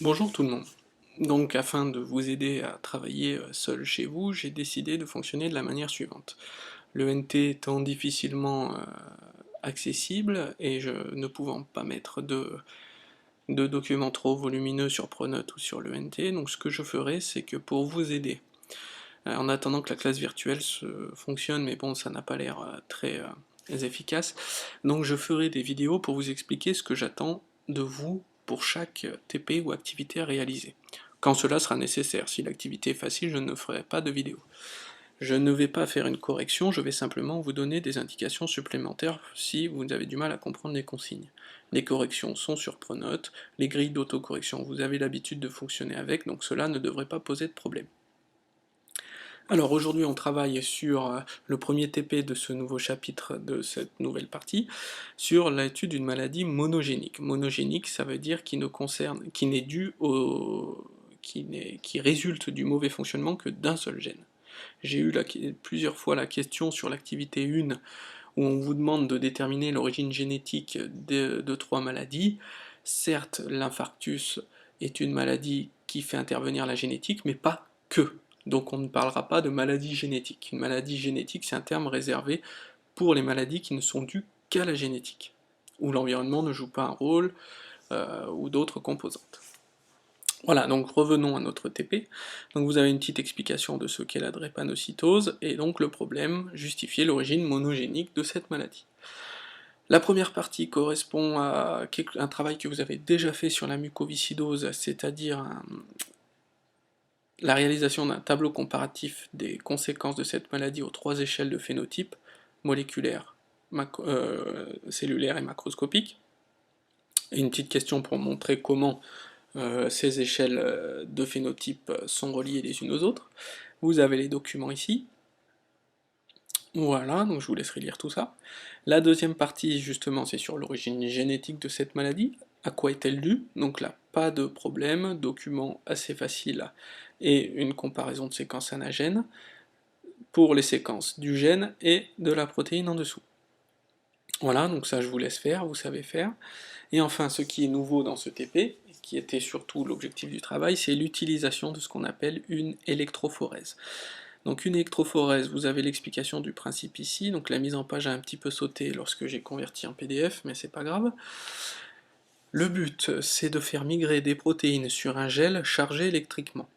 Bonjour tout le monde. Donc afin de vous aider à travailler seul chez vous, j'ai décidé de fonctionner de la manière suivante. Le NT étant difficilement accessible et je ne pouvant pas mettre de documents trop volumineux sur Pronote ou sur le NT, donc ce que je ferai c'est que pour vous aider, en attendant que la classe virtuelle fonctionne, mais bon ça n'a pas l'air très efficace, donc je ferai des vidéos pour vous expliquer ce que j'attends de vous pour chaque TP ou activité à réaliser. Quand cela sera nécessaire, si l'activité est facile, je ne ferai pas de vidéo. Je ne vais pas faire une correction, je vais simplement vous donner des indications supplémentaires si vous avez du mal à comprendre les consignes. Les corrections sont sur Pronote, les grilles d'autocorrection, vous avez l'habitude de fonctionner avec, donc cela ne devrait pas poser de problème. Alors aujourd'hui on travaille sur le premier TP de ce nouveau chapitre de cette nouvelle partie, sur l'étude d'une maladie monogénique. Monogénique, ça veut dire qui n'est dû qui résulte du mauvais fonctionnement que d'un seul gène. J'ai eu plusieurs fois la question sur l'activité 1 où on vous demande de déterminer l'origine génétique de 3 maladies. Certes, l'infarctus est une maladie qui fait intervenir la génétique, mais pas que. Donc on ne parlera pas de maladie génétique. Une maladie génétique, c'est un terme réservé pour les maladies qui ne sont dues qu'à la génétique, où l'environnement ne joue pas un rôle, ou d'autres composantes. Voilà, donc revenons à notre TP. Donc vous avez une petite explication de ce qu'est la drépanocytose, et donc le problème, justifier l'origine monogénique de cette maladie. La première partie correspond à un travail que vous avez déjà fait sur la mucoviscidose, c'est-à-dire la réalisation d'un tableau comparatif des conséquences de cette maladie aux 3 échelles de phénotype, moléculaire, cellulaire et macroscopique. Et une petite question pour montrer comment ces échelles de phénotype sont reliées les unes aux autres. Vous avez les documents ici. Voilà, donc je vous laisserai lire tout ça. La deuxième partie, justement, c'est sur l'origine génétique de cette maladie. À quoi est-elle due? Donc là, pas de problème, document assez facile et une comparaison de séquences anagènes pour les séquences du gène et de la protéine en dessous. Voilà, donc ça je vous laisse faire, vous savez faire. Et enfin, ce qui est nouveau dans ce TP, qui était surtout l'objectif du travail, c'est l'utilisation de ce qu'on appelle une électrophorèse. Donc une électrophorèse, vous avez l'explication du principe ici, donc la mise en page a un petit peu sauté lorsque j'ai converti en PDF, mais c'est pas grave. Le but, c'est de faire migrer des protéines sur un gel chargé électriquement.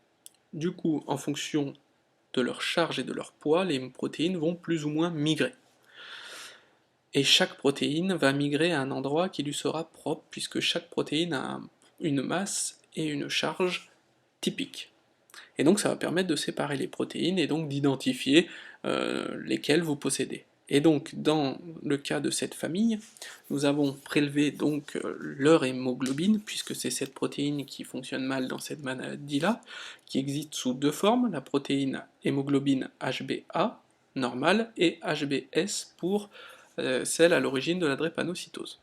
Du coup, en fonction de leur charge et de leur poids, les protéines vont plus ou moins migrer. Et chaque protéine va migrer à un endroit qui lui sera propre, puisque chaque protéine a une masse et une charge typique. Et donc ça va permettre de séparer les protéines et donc d'identifier lesquelles vous possédez. Et donc dans le cas de cette famille, nous avons prélevé donc leur hémoglobine, puisque c'est cette protéine qui fonctionne mal dans cette maladie-là, qui existe sous 2 formes, la protéine hémoglobine HbA normale et HbS pour celle à l'origine de la drépanocytose.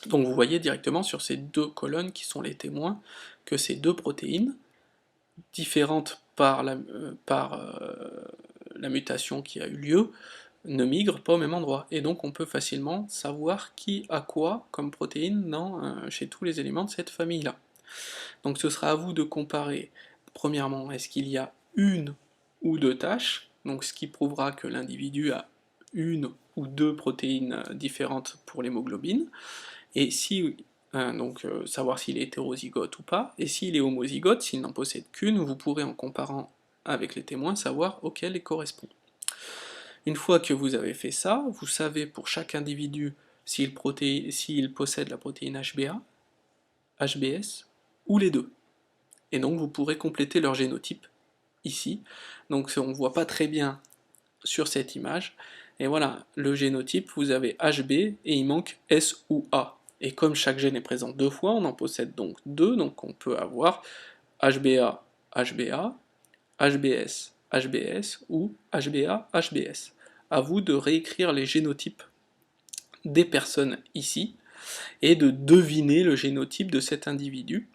Donc vous voyez directement sur ces 2 colonnes qui sont les témoins que ces 2 protéines, différentes par la mutation qui a eu lieu, ne migrent pas au même endroit. Et donc on peut facilement savoir qui a quoi comme protéine chez tous les éléments de cette famille-là. Donc ce sera à vous de comparer, premièrement, est-ce qu'il y a une ou 2 tâches, donc ce qui prouvera que l'individu a une ou 2 protéines différentes pour l'hémoglobine, et si savoir s'il est hétérozygote ou pas, et s'il est homozygote, s'il n'en possède qu'une, vous pourrez en comparant avec les témoins savoir auquel il correspond. Une fois que vous avez fait ça, vous savez pour chaque individu s'il possède la protéine HbA, HbS ou les deux. Et donc vous pourrez compléter leur génotype ici. Donc on ne voit pas très bien sur cette image. Et voilà, le génotype, vous avez HB et il manque S ou A. Et comme chaque gène est présent 2 fois, on en possède donc 2, donc on peut avoir HbA, HbA, HbS, HbS ou HbA, HbS. À vous de réécrire les génotypes des personnes ici et de deviner le génotype de cet individu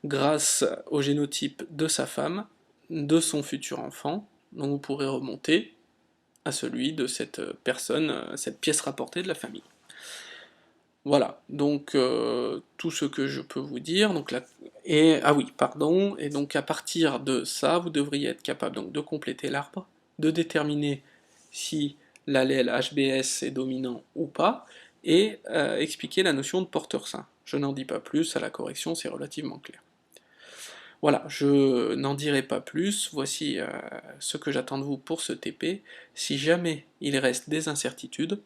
grâce au génotype de sa femme, de son futur enfant. Donc vous pourrez remonter à celui de cette personne, cette pièce rapportée de la famille. Voilà, donc tout ce que je peux vous dire, donc là, ah oui, pardon, et donc à partir de ça, vous devriez être capable donc de compléter l'arbre, de déterminer si l'allèle HBS est dominant ou pas, et expliquer la notion de porteur sain. Je n'en dis pas plus, à la correction c'est relativement clair. Voilà, je n'en dirai pas plus, voici ce que j'attends de vous pour ce TP. Si jamais il reste des incertitudes,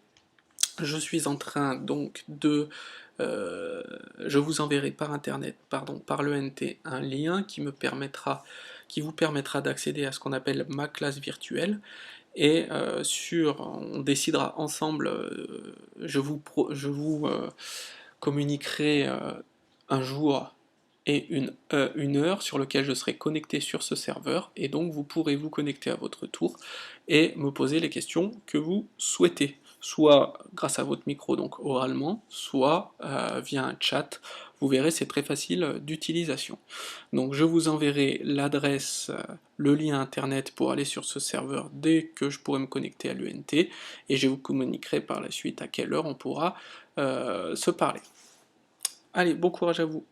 je suis en train donc de... je vous enverrai par internet, pardon, par l'ENT, un lien qui vous permettra d'accéder à ce qu'on appelle ma classe virtuelle, et on décidera ensemble, je vous communiquerai un jour et une heure sur lequel je serai connecté sur ce serveur, et donc vous pourrez vous connecter à votre tour et me poser les questions que vous souhaitez, soit grâce à votre micro, donc oralement, soit via un chat. Vous verrez, c'est très facile d'utilisation. Donc je vous enverrai l'adresse, le lien internet pour aller sur ce serveur dès que je pourrai me connecter à l'ENT, et je vous communiquerai par la suite à quelle heure on pourra se parler. Allez, bon courage à vous.